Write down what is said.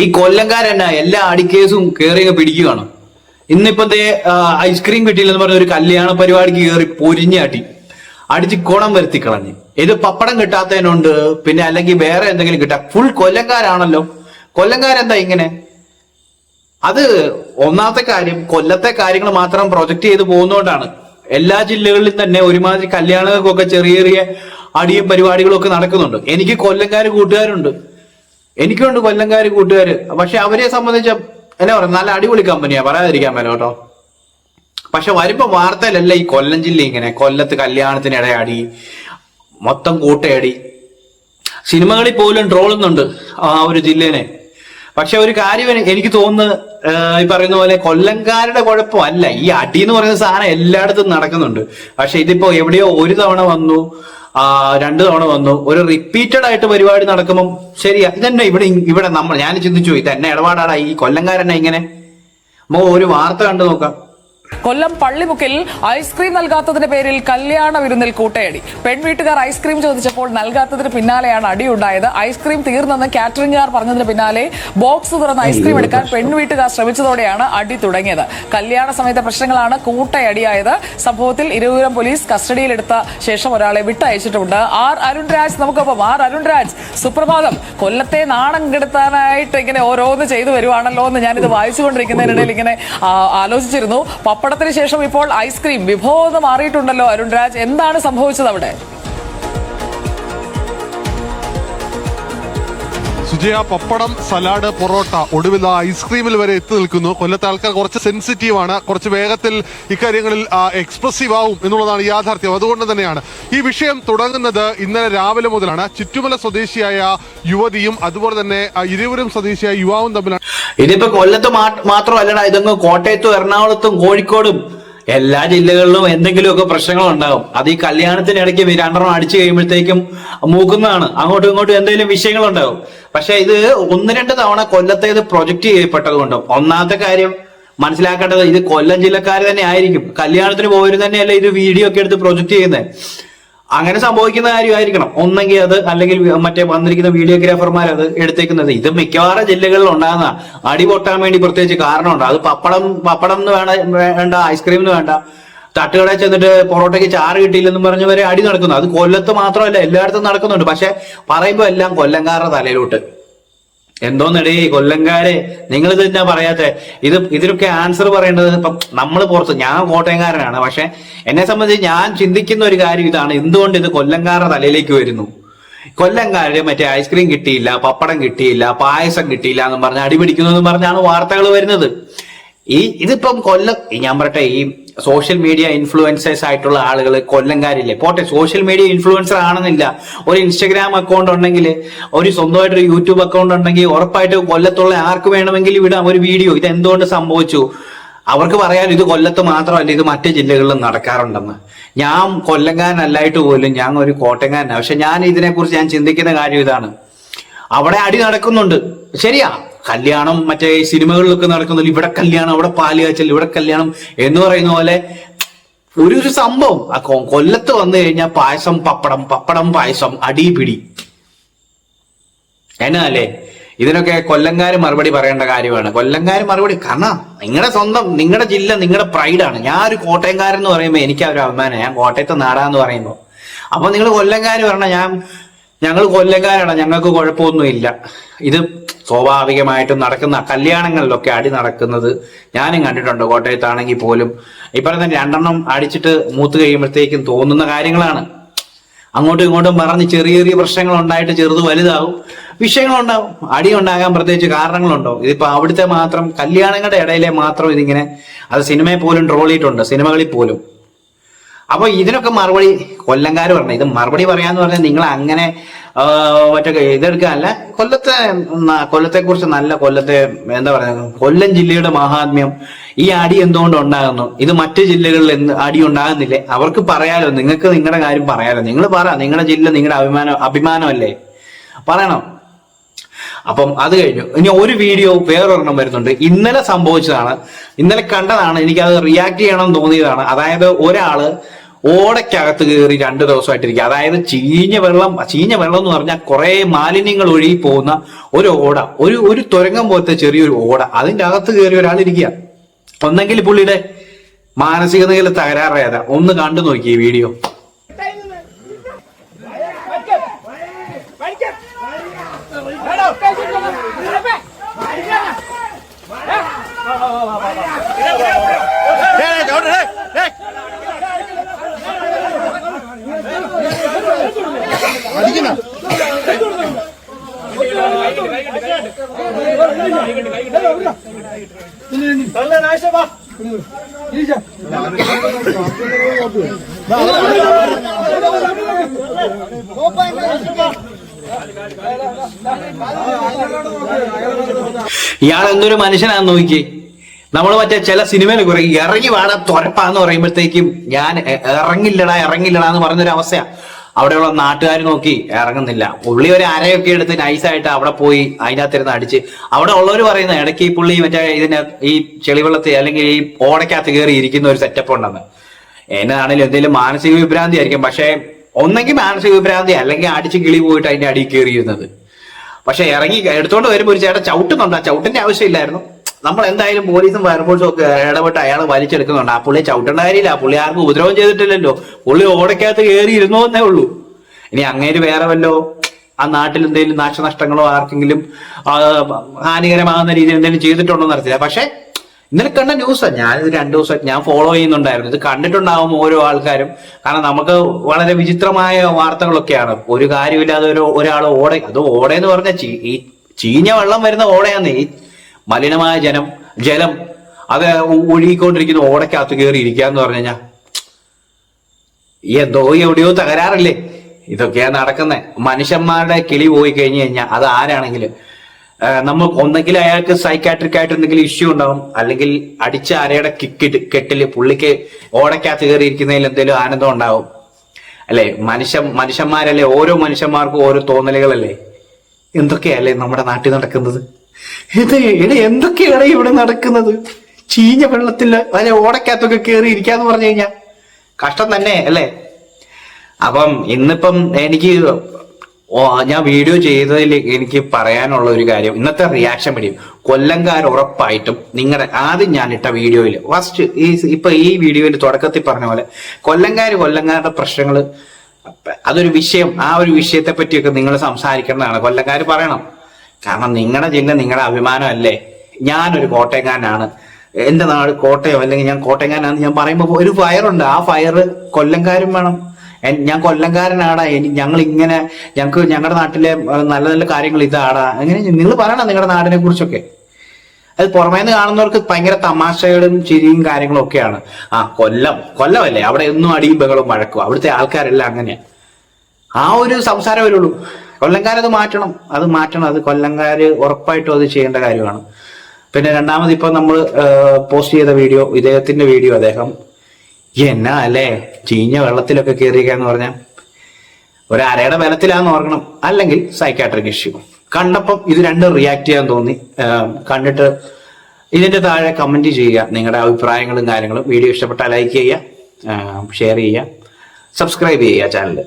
ഈ കൊല്ലംകാരെന്നാ എല്ലാ അടിക്കേസും കയറി പിടിക്കുകയാണ്. ഇന്നിപ്പത്തെ ഐസ്ക്രീം കിട്ടിയില്ലെന്ന് പറഞ്ഞ ഒരു കല്യാണ പരിപാടിക്ക് കയറി പൊരിഞ്ഞാട്ടി അടിച്ച് കുണം വരുത്തി കളഞ്ഞ്. ഇത് പപ്പടം കിട്ടാത്തതിനുണ്ട്, പിന്നെ അല്ലെങ്കിൽ വേറെ എന്തെങ്കിലും കിട്ടാ. ഫുൾ കൊല്ലംകാരാണല്ലോ. കൊല്ലംകാരെന്താ ഇങ്ങനെ? അത് ഒന്നാമത്തെ കാര്യം, കൊല്ലത്തെ കാര്യങ്ങൾ മാത്രം പ്രൊജക്ട് ചെയ്ത് പോകുന്നതുകൊണ്ടാണ്. എല്ലാ ജില്ലകളിലും തന്നെ ഒരുമാതിരി കല്യാണങ്ങൾക്കൊക്കെ ചെറിയ ചെറിയ അടിയും പരിപാടികളും ഒക്കെ നടക്കുന്നുണ്ട്. എനിക്ക് കൊല്ലംകാര് കൂട്ടുകാരുണ്ട്, എനിക്കുണ്ട് കൊല്ലംകാര് കൂട്ടുകാര്. പക്ഷെ അവരെ സംബന്ധിച്ച എന്നാ പറയാ, നല്ല അടിപൊളി കമ്പനിയാ, പറയാതിരിക്കാൻ പറ്റും കേട്ടോ. പക്ഷെ വരുമ്പോ വാർത്തയിലല്ല ഈ കൊല്ലം ജില്ല ഇങ്ങനെ. കൊല്ലത്ത് കല്യാണത്തിനിടെ അടി, മൊത്തം കൂട്ടയടി. സിനിമകളിൽ പോലും ട്രോളുന്നുണ്ട് ആ ഒരു ജില്ലേനെ. പക്ഷെ ഒരു കാര്യം എനിക്ക് തോന്നുന്നത്, ഈ പറയുന്ന പോലെ കൊല്ലംകാരുടെ കുഴപ്പമല്ല ഈ അടി എന്ന് പറയുന്ന സാധനം എല്ലായിടത്തും നടക്കുന്നുണ്ട്. പക്ഷെ ഇതിപ്പോ എവിടെയോ ഒരു തവണ വന്നു, 2 തവണ വന്നു, ഒരു റിപ്പീറ്റഡ് ആയിട്ട് പരിപാടി നടക്കുമ്പോൾ ശരിയാ, ഇതന്നെ ഇവിടെ ഞാൻ ചിന്തിച്ചു, ഇതന്നെ ഇടപാടാടാ ഈ കൊല്ലംകാരെന്നെ ഇങ്ങനെ. നമുക്ക് ഒരു വാർത്ത കണ്ടു നോക്കാം. കൊല്ലം പള്ളിമുക്കിൽ ഐസ്ക്രീം നൽകാത്തതിന്റെ പേരിൽ കല്യാണ വിരുന്നിൽ കൂട്ടയടി. പെൺവീട്ടുകാർ ഐസ്ക്രീം ചോദിച്ചപ്പോൾ നൽകാത്തതിന് പിന്നാലെയാണ് അടിയുണ്ടായത്. ഐസ്ക്രീം തീർന്നെന്ന് കാറ്ററിംഗുകാർ പറഞ്ഞതിന് പിന്നാലെ ബോക്സ് തുറന്ന് ഐസ്ക്രീം എടുക്കാൻ പെൺവീട്ടുകാർ ശ്രമിച്ചതോടെയാണ് അടി തുടങ്ങിയത്. കല്യാണ സമയത്തെ പ്രശ്നങ്ങളാണ് കൂട്ടയടിയായത്. സംഭവത്തിൽ ഇരുവരും പോലീസ് കസ്റ്റഡിയിലെടുത്ത ശേഷം ഒരാളെ വിട്ടയച്ചിട്ടുണ്ട്. ആർ അരുൺരാജ് നമുക്കൊപ്പം. ആർ അരുൺരാജ്, സുപ്രഭാതം. കൊല്ലത്തെ നാണം കെടുത്താനായിട്ട് ഇങ്ങനെ ഓരോന്ന് ചെയ്തു വരുവാണല്ലോ എന്ന് ഞാനിത് വായിച്ചുകൊണ്ടിരിക്കുന്നതിനിടയിൽ ഇങ്ങനെ ആലോചിച്ചിരുന്നു. പപ്പടത്തിന് ശേഷം ഇപ്പോൾ ഐസ്ക്രീം വിഭവം മാറിയിട്ടുണ്ടല്ലോ അരുൺരാജ്, എന്താണ് സംഭവിച്ചത് അവിടെ? സുജയ, പപ്പടം, സലാഡ്, പൊറോട്ട, ഒടുവിൽ ഐസ്ക്രീമിൽ വരെ എത്തി നിൽക്കുന്നു. കൊല്ലത്തെ ആൾക്കാർ കുറച്ച് സെൻസിറ്റീവ് ആണ്, കുറച്ച് വേഗത്തിൽ ഇക്കാര്യങ്ങളിൽ എക്സ്പ്രസീവ് ആവും എന്നുള്ളതാണ് യാഥാർത്ഥ്യം. അതുകൊണ്ട് തന്നെയാണ് ഈ വിഷയം തുടങ്ങുന്നത് ഇന്നലെ രാവിലെ മുതലാണ്. ചുറ്റുമല സ്വദേശിയായ യുവതിയും അതുപോലെ തന്നെ ഇരുവരും സ്വദേശിയായ യുവാവും തമ്മിലാണ്. ഇതിപ്പോ കൊല്ലത്ത് മാത്രമല്ലടാ, ഇതങ്ങ് കോട്ടയത്തും എറണാകുളത്തും കോഴിക്കോടും എല്ലാ ജില്ലകളിലും എന്തെങ്കിലുമൊക്കെ പ്രശ്നങ്ങൾ ഉണ്ടാകും. അത് ഈ കല്യാണത്തിനിടയ്ക്ക് 2 അടിച്ചു കഴിയുമ്പോഴത്തേക്കും മൂക്കുന്നതാണ്. അങ്ങോട്ടും ഇങ്ങോട്ടും എന്തെങ്കിലും വിഷയങ്ങൾ ഉണ്ടാകും. പക്ഷെ ഇത് 1-2 തവണ കൊല്ലത്തേത് പ്രൊജക്ട് ചെയ്യപ്പെട്ടത് കൊണ്ട് ഒന്നാമത്തെ കാര്യം മനസ്സിലാക്കേണ്ടത്, ഇത് കൊല്ലം ജില്ലക്കാർ തന്നെ ആയിരിക്കും. കല്യാണത്തിന് പോയവര് തന്നെയല്ലേ ഇത് വീഡിയോ ഒക്കെ എടുത്ത് പ്രൊജക്ട് ചെയ്യുന്നത്. അങ്ങനെ സംഭവിക്കുന്ന കാര്യമായിരിക്കണം ഒന്നെങ്കിൽ അത്, അല്ലെങ്കിൽ മറ്റേ വന്നിരിക്കുന്ന വീഡിയോഗ്രാഫർമാർ അത് എടുത്തേക്കുന്നത്. ഇത് മിക്കവാറും ജില്ലകളിൽ ഉണ്ടാകുന്ന അടി പൊട്ടാൻ വേണ്ടി പ്രത്യേകിച്ച് കാരണമുണ്ട്. അത് പപ്പടം എന്ന് വേണ്ട, ഐസ്ക്രീം എന്ന് വേണ്ട, തട്ടുകടയിൽ ചെന്നിട്ട് പൊറോട്ടയ്ക്ക് ചാറ് കിട്ടിയില്ലെന്ന് പറഞ്ഞവരെ അടി നടക്കുന്നു. അത് കൊല്ലത്ത് മാത്രമല്ല, എല്ലായിടത്തും നടക്കുന്നുണ്ട്. പക്ഷെ പറയുമ്പോ എല്ലാം കൊല്ലംകാരുടെ തലയിലോട്ട്. എന്തോന്നടേ കൊല്ലംകാരെ, നിങ്ങൾ ഇത് തന്നെ പറയാത്തെ? ഇതിനൊക്കെ ആൻസർ പറയേണ്ടത് ഇപ്പം നമ്മൾ പുറത്ത്. ഞാൻ കോട്ടയംകാരനാണ്, പക്ഷെ എന്നെ സംബന്ധിച്ച് ഞാൻ ചിന്തിക്കുന്ന ഒരു കാര്യം ഇതാണ്, എന്തുകൊണ്ട് ഇത് കൊല്ലംകാരുടെ തലയിലേക്ക് വരുന്നു? കൊല്ലംകാര് മറ്റേ ഐസ്ക്രീം കിട്ടിയില്ല, പപ്പടം കിട്ടിയില്ല, പായസം കിട്ടിയില്ല എന്ന് പറഞ്ഞ് അടിപിടിക്കുന്നു എന്ന് പറഞ്ഞാണ് വാർത്തകൾ വരുന്നത്. ഇതിപ്പം ഞാൻ പറയട്ടെ, ഈ സോഷ്യൽ മീഡിയ ഇൻഫ്ലുവൻസേഴ്സ് ആയിട്ടുള്ള ആളുകൾ കൊല്ലംകാരില്ലേ, പോട്ടെ സോഷ്യൽ മീഡിയ ഇൻഫ്ലുവൻസർ ആണെന്നില്ല, ഒരു ഇൻസ്റ്റഗ്രാം അക്കൗണ്ട് ഉണ്ടെങ്കിൽ, ഒരു സ്വന്തമായിട്ടൊരു യൂട്യൂബ് അക്കൗണ്ട് ഉണ്ടെങ്കിൽ ഉറപ്പായിട്ട് കൊല്ലത്തുള്ള ആർക്ക് വേണമെങ്കിലും വിടാം ഒരു വീഡിയോ. ഇത് എന്തുകൊണ്ട് സംഭവിച്ചു? അവർക്ക് പറയാൻ ഇത് കൊല്ലത്ത് മാത്രമല്ല, ഇത് മറ്റു ജില്ലകളിലും നടക്കാറുണ്ടെന്ന്. ഞാൻ കൊല്ലംകാരനല്ലായിട്ട് പോലും ഞാൻ ഒരു കോട്ടയംകാരനാണ്. പക്ഷെ ഞാൻ ഇതിനെക്കുറിച്ച് ഞാൻ ചിന്തിക്കുന്ന കാര്യം ഇതാണ്, അവിടെ അടി നടക്കുന്നുണ്ട്, ശരിയാ. കല്യാണം മറ്റേ സിനിമകളിലൊക്കെ നടക്കുന്നില്ല, ഇവിടെ കല്യാണം, അവിടെ പാല് കാച്ചൽ, ഇവിടെ കല്യാണം എന്ന് പറയുന്ന പോലെ ഒരു സംഭവം കൊല്ലത്ത് വന്നു കഴിഞ്ഞാൽ പായസം, പപ്പടം പായസം, അടി പിടി എന്നല്ലേ. ഇതിനൊക്കെ കൊല്ലംകാര് മറുപടി പറയേണ്ട കാര്യമാണ്. കൊല്ലംകാര് മറുപടി, കാരണം നിങ്ങളുടെ സ്വന്തം, നിങ്ങളുടെ ജില്ല, നിങ്ങളുടെ പ്രൈഡാണ്. ഞാൻ ഒരു കോട്ടയംകാരൻ എന്ന് പറയുമ്പോൾ എനിക്ക് ഒരു അഭിമാനം, ഞാൻ കോട്ടയത്തെ നാടാന്ന് പറയുമ്പോൾ. അപ്പൊ നിങ്ങൾ കൊല്ലംകാര് പറഞ്ഞാൽ ഞങ്ങൾ കൊല്ലംകാരാണ്, ഞങ്ങൾക്ക് കുഴപ്പമൊന്നുമില്ല. ഇത് സ്വാഭാവികമായിട്ടും നടക്കുന്ന കല്യാണങ്ങളിലൊക്കെ അടി നടക്കുന്നത് ഞാനും കണ്ടിട്ടുണ്ട്. കോട്ടയത്താണെങ്കിൽ പോലും ഇപ്പം തന്നെ 2 അടിച്ചിട്ട് മൂത്ത് കഴിയുമ്പോഴത്തേക്കും തോന്നുന്ന കാര്യങ്ങളാണ്. അങ്ങോട്ടും ഇങ്ങോട്ടും പറഞ്ഞ് ചെറിയ ചെറിയ പ്രശ്നങ്ങൾ ഉണ്ടായിട്ട് ചെറുത് വലുതാവും, വിഷയങ്ങളുണ്ടാവും, അടി ഉണ്ടാകാൻ പ്രത്യേകിച്ച് കാരണങ്ങളുണ്ടോ? ഇതിപ്പോ അവിടുത്തെ മാത്രം കല്യാണങ്ങളുടെ ഇടയിലെ മാത്രം ഇതിങ്ങനെ, അത് സിനിമയെ പോലും ട്രോൾ ചെയ്തിട്ടുണ്ട്, സിനിമകളിൽ പോലും. അപ്പൊ ഇതിനൊക്കെ മറുപടി കൊല്ലംകാര് പറഞ്ഞു. ഇത് മറുപടി പറയാന്ന് പറഞ്ഞാൽ നിങ്ങൾ അങ്ങനെ മറ്റേ ഇതെടുക്കാനല്ല. കൊല്ലത്തെ കുറിച്ച് നല്ല, കൊല്ലത്തെ എന്താ പറയുക, കൊല്ലം ജില്ലയുടെ മഹാത്മ്യം, ഈ അടി എന്തുകൊണ്ട് ഉണ്ടാകുന്നു, ഇത് മറ്റു ജില്ലകളിൽ അടി ഉണ്ടാകുന്നില്ലേ? അവർക്ക് പറയാലോ, നിങ്ങൾക്ക് നിങ്ങളുടെ കാര്യം പറയാലോ. നിങ്ങൾ പറ, നിങ്ങളുടെ ജില്ല നിങ്ങളുടെ അഭിമാനമല്ലേ, പറയണം. അപ്പം അത് കഴിഞ്ഞു. ഇനി ഒരു വീഡിയോ വേറൊരെണ്ണം വരുന്നുണ്ട്. ഇന്നലെ സംഭവിച്ചതാണ്, ഇന്നലെ കണ്ടതാണ്, എനിക്കത് റിയാക്ട് ചെയ്യണം തോന്നിയതാണ്. അതായത് ഒരാള് ഓടയ്ക്കകത്ത് കയറി 2 ദിവസമായിട്ടിരിക്കുക. അതായത് ചീഞ്ഞ വെള്ളം എന്ന് പറഞ്ഞാൽ കുറെ മാലിന്യങ്ങൾ ഒഴുകി പോകുന്ന ഒരു ഓട, ഒരു തുരങ്കം പോലത്തെ ചെറിയൊരു ഓട, അതിന്റെ അകത്ത് കയറി ഒരാളിരിക്കുക. ഒന്നെങ്കിൽ പുള്ളിയുടെ മാനസിക നില തകരാറായതാ. ഒന്ന് കണ്ടു നോക്കി ഈ വീഡിയോ. ഇയാൾ എന്തൊരു മനുഷ്യനാന്ന് നോക്കി. നമ്മൾ മറ്റേ ചില സിനിമയിൽ കുറെ ഇറങ്ങി വാടാ തുരപ്പാന്ന് പറയുമ്പോഴത്തേക്കും ഞാൻ ഇറങ്ങില്ലടാ എന്ന് പറഞ്ഞൊരു അവസ്ഥയാ. അവിടെയുള്ള നാട്ടുകാർ നോക്കി ഇറങ്ങുന്നില്ല. പുള്ളി ഒരു അരയൊക്കെ എടുത്ത് നൈസായിട്ട് അവിടെ പോയി അതിനകത്തിരുന്ന് അടിച്ച്. അവിടെ ഉള്ളവർ പറയുന്നത് ഇടയ്ക്ക് ഈ പുള്ളി മറ്റേ ഈ ചെളിവെള്ളത്തിൽ അല്ലെങ്കിൽ ഈ ഓടയ്ക്കകത്ത് കയറി ഇരിക്കുന്ന ഒരു സെറ്റപ്പ് ഉണ്ടെന്ന്. എന്നാണെങ്കിലും എന്തെങ്കിലും മാനസിക വിഭ്രാന്തി ആയിരിക്കും. പക്ഷെ ഒന്നെങ്കിൽ മാനസിക വിഭ്രാന്തി അല്ലെങ്കിൽ അടിച്ച് കിളി പോയിട്ട് അതിന്റെ അടിയിൽ കയറിയിരുന്നത്. പക്ഷെ ഇറങ്ങി എടുത്തോണ്ട് വരുമ്പോൾ ഒരു ചേട്ടൻ ചവിട്ടുന്നുണ്ട്. ആ ചവിട്ടിന്റെ ആവശ്യമില്ലായിരുന്നു. നമ്മൾ എന്തായാലും പോലീസും ഫയർഫോഴ്സും ഒക്കെ ഇടപെട്ട് അയാൾ വലിച്ചെടുക്കുന്നുണ്ട്. ആ പുള്ളിയെ ചവിട്ടേണ്ട കാര്യമില്ല. പുള്ളി ആർക്കും ഉപദ്രവം ചെയ്തിട്ടില്ലല്ലോ. പുള്ളി ഓടയ്ക്കകത്ത് കയറി ഇരുന്നോന്നേ ഉള്ളൂ. ഇനി അങ്ങേര് വേറെ വല്ലോ ആ നാട്ടിൽ എന്തെങ്കിലും നാശനഷ്ടങ്ങളോ ആർക്കെങ്കിലും ഹാനികരമാകുന്ന രീതിയിൽ എന്തെങ്കിലും ചെയ്തിട്ടുണ്ടോ എന്ന് അറിയില്ല. പക്ഷെ ഇന്നലെ കണ്ട ന്യൂസാണ്. ഞാനിത് 2 ദിവസമായിട്ട് ഞാൻ ഫോളോ ചെയ്യുന്നുണ്ടായിരുന്നു. ഇത് കണ്ടിട്ടുണ്ടാവും ഓരോ ആൾക്കാരും. കാരണം നമുക്ക് വളരെ വിചിത്രമായ വാർത്തകളൊക്കെയാണ്. ഒരു കാര്യമില്ലാതെ ഒരാൾ അത് ഓടയെന്ന് പറഞ്ഞാൽ ഈ ചീഞ്ഞ വെള്ളം വരുന്ന ഓടയാന്ന്. ഈ മലിനമായ ജലം അത് ഒഴുകിക്കൊണ്ടിരിക്കുന്ന ഓടയ്ക്കകത്ത് കയറി ഇരിക്കുക എന്ന് പറഞ്ഞു കഴിഞ്ഞാൽ എന്തോ എവിടെയോ തകരാറില്ലേ. ഇതൊക്കെയാ നടക്കുന്നത്. മനുഷ്യന്മാരുടെ കിളി പോയി കഴിഞ്ഞു കഴിഞ്ഞാൽ അത് ആരാണെങ്കിലും നമ്മൾ ഒന്നെങ്കിൽ അയാൾക്ക് സൈക്കാട്രിക് ആയിട്ട് എന്തെങ്കിലും ഇഷ്യൂ ഉണ്ടാവും, അല്ലെങ്കിൽ അടിച്ച അരയുടെ കെട്ടില് പുള്ളിക്ക് ഓടയ്ക്കകത്ത് കയറി ഇരിക്കുന്നതിൽ എന്തെങ്കിലും ആനന്ദം ഉണ്ടാവും അല്ലെ. മനുഷ്യന്മാരല്ലേ, ഓരോ മനുഷ്യന്മാർക്കും ഓരോ തോന്നലുകളല്ലേ. എന്തൊക്കെയല്ലേ നമ്മുടെ നാട്ടിൽ നടക്കുന്നത്. എന്തൊക്കെയാണ് ഇവിടെ നടക്കുന്നത്. ചീഞ്ഞ വെള്ളത്തിൽ അല്ലെ ഓടയ്ക്കകത്തൊക്കെ കയറി ഇരിക്കാന്ന് പറഞ്ഞു കഴിഞ്ഞാൽ കഷ്ടം തന്നെ അല്ലേ. അപ്പം ഇന്നിപ്പം ഞാൻ വീഡിയോ ചെയ്തതിൽ എനിക്ക് പറയാനുള്ള ഒരു കാര്യം, ഇന്നത്തെ റിയാക്ഷൻ പിടിയും കൊല്ലംകാർ ഉറപ്പായിട്ടും നിങ്ങളുടെ ആദ്യം ഞാൻ ഇട്ട വീഡിയോയിൽ ഫസ്റ്റ് ഈ വീഡിയോയിൽ തുടക്കത്തിൽ പറഞ്ഞ പോലെ കൊല്ലംകാരുടെ പ്രശ്നങ്ങൾ അതൊരു വിഷയം. ആ ഒരു വിഷയത്തെ പറ്റിയൊക്കെ നിങ്ങൾ സംസാരിക്കേണ്ടതാണ്. കൊല്ലംകാർ പറയണം. കാരണം നിങ്ങളുടെ ജില്ല നിങ്ങളുടെ അഭിമാനമല്ലേ. ഞാനൊരു കോട്ടയംകാരനാണ്, എന്റെ നാട് കോട്ടയം, അല്ലെങ്കിൽ ഞാൻ കോട്ടയംകാരനാണെന്ന് ഞാൻ പറയുമ്പോൾ ഒരു ഫയറുണ്ട്. ആ ഫയർ കൊല്ലംകാരും വേണം. ഞാൻ കൊല്ലംകാരനാടാ, ഞങ്ങൾക്ക് ഞങ്ങളുടെ നാട്ടിലെ നല്ല നല്ല കാര്യങ്ങൾ ഇതാടാ, അങ്ങനെ നിങ്ങൾ പറയണം നിങ്ങളുടെ നാടിനെ കുറിച്ചൊക്കെ. അത് പുറമേന്ന് കാണുന്നവർക്ക് ഭയങ്കര തമാശകളും ചിരിയും കാര്യങ്ങളും ഒക്കെയാണ്. ആ കൊല്ലമല്ലേ, അവിടെ എന്നും അടിയും ബഹളവും വഴക്കും, അവിടുത്തെ ആൾക്കാരെല്ലാം അങ്ങനെയാ. ആ ഒരു സംസാരം വരുള്ളൂ. കൊല്ലംകാരത് മാറ്റണം. അത് കൊല്ലംകാര് ഉറപ്പായിട്ടും അത് ചെയ്യേണ്ട കാര്യമാണ്. പിന്നെ രണ്ടാമത് ഇപ്പൊ നമ്മൾ പോസ്റ്റ് ചെയ്ത വീഡിയോ, ഇദ്ദേഹത്തിന്റെ വീഡിയോ, അദ്ദേഹം എന്നാ അല്ലേ ചീഞ്ഞ വെള്ളത്തിലൊക്കെ കയറിയെന്ന് പറഞ്ഞാൽ ഒരു അരയുടെ ബലത്തിലാന്ന് ഓർക്കണം, അല്ലെങ്കിൽ സൈക്കാട്രിക് ഇഷ്യൂ. കണ്ടപ്പം ഇത് രണ്ടും റിയാക്ട് ചെയ്യാൻ തോന്നി. കണ്ടിട്ട് ഇതിന്റെ താഴെ കമന്റ് ചെയ്യുക നിങ്ങളുടെ അഭിപ്രായങ്ങളും കാര്യങ്ങളും. വീഡിയോ ഇഷ്ടപ്പെട്ടാൽ ലൈക്ക് ചെയ്യുക, ഷെയർ ചെയ്യുക, സബ്സ്ക്രൈബ് ചെയ്യുക ചാനൽ.